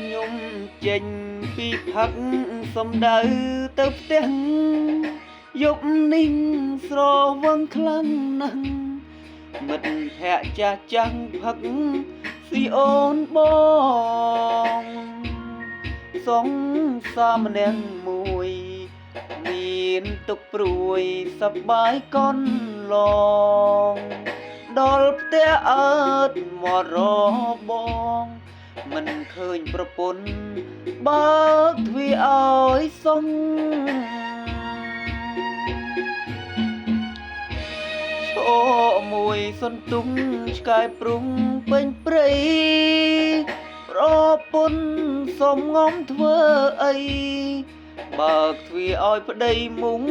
ខ្ញុំចេញពីផឹកសំដៅទៅផ្ទះយប់នេះស្រវឹងខ្លាំងណាស់មិត្តភក្តិចាស់ចាំងផឹកស៊ីអូនបងសង្សារម្នាក់មួយមានទុកព្រួយសប្បាយកនឡងដល់ផ្ទះអើតមករបងមិនឃើញប្រពន្ធបើកទ្វារឲ្យសងឈោមួយសន្ទុំឆ្កែព្រុងពេញព្រៃប្រពន្ធសុំងំធ្វើអីបើកទ្វារឲ្យប្តីមុង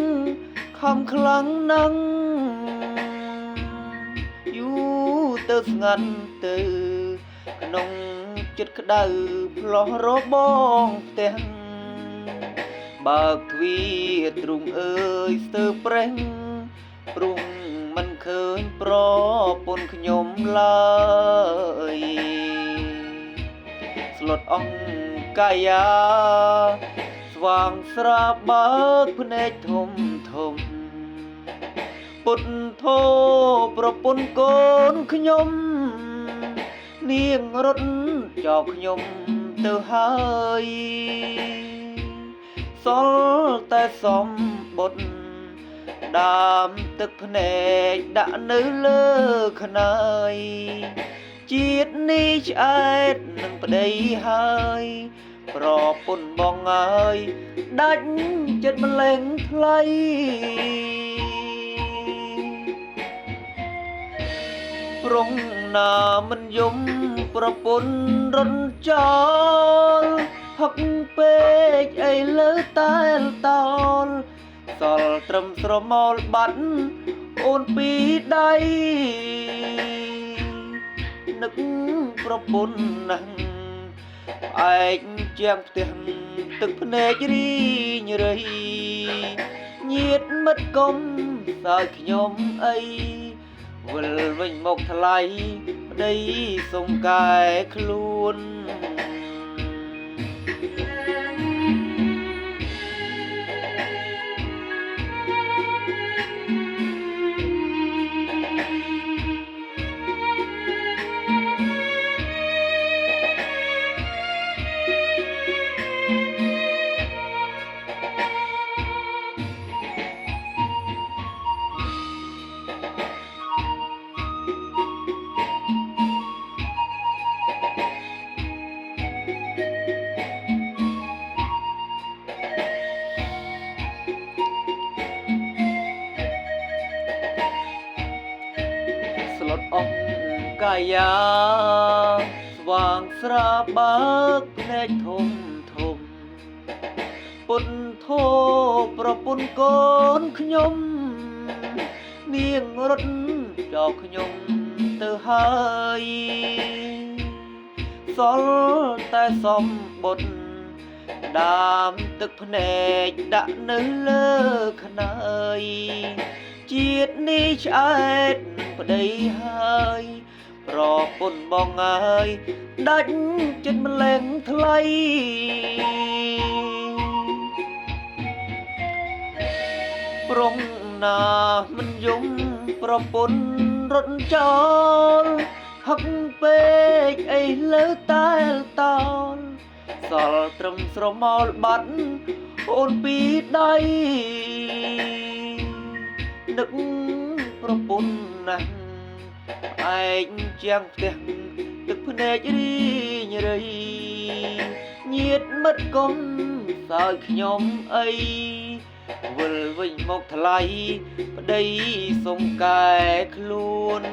ខំខ្លាំងណាស់យូរទៅស្ងាត់ទៅក្នុងចិត្តក្តៅផ្លោះរបងផ្ទះបើកទ្វារទ្រូងអើយស្ទើរប្រេះព្រុងមិនឃើញប្រពន្ធខ្ញុំឡើយស្លុតអង្គកាយាស្វាងស្រាបើកភ្នែកធំធំពុទ្ធធោប្រពន្ធកូនខ្ញុំនាងរត់ចោលខ្ញុំទៅហើយសល់តែសំបុត្រដាមទឹកភ្នែកដាក់នៅលើខ្នើយជាតិនេះឆ្អែតនឹងប្តីហើយប្រពន្ធបងអើយដាច់ចិត្តម្លេងថ្លៃប្រុងណាមិនយំប្រពន្ធរត់ចោលហឹកពេកអីលើតែលតោលសល់ត្រឹមស្រមោលបាត់អូនពីដៃនឹកប្រពន្ធណាស់ឯកជាងផ្ទះទឹកភ្នែករីងរៃញាតមិត្តកុំសើចខ្ញុំអីវិលវិញមកថ្លៃប្តីសុំកែខ្លួនស្លុតអង្គកាយាស្វាងស្រាបើកភ្នែកធំធំពុទ្ធធោប្រពន្ធកូនខ្ញុំនាងរត់ចោលខ្ញុំទៅហើយសល់តែសំបុត្រដាមទឹកភ្នែកដាក់នៅលើខ្នើយជាតិនេះឆ្អែតប្តីហើយប្រពន្ធបងអើយដាច់ចិត្តម្លេងថ្លៃប្រុងណាមិនយំប្រពន្ធរត់ចោលហឹកពេកអីលើតែលតោលសល់ត្រឹមស្រមោលបាត់អូនពីដៃនឹកប្រពន្ធណាស់ឯកជាងផ្ទះទឹកភ្នែករីងរៃញាតមិត្តកុំសើចខ្ញុំអីវិលវិញមកថ្លៃប្តីសុំកែខ្លួន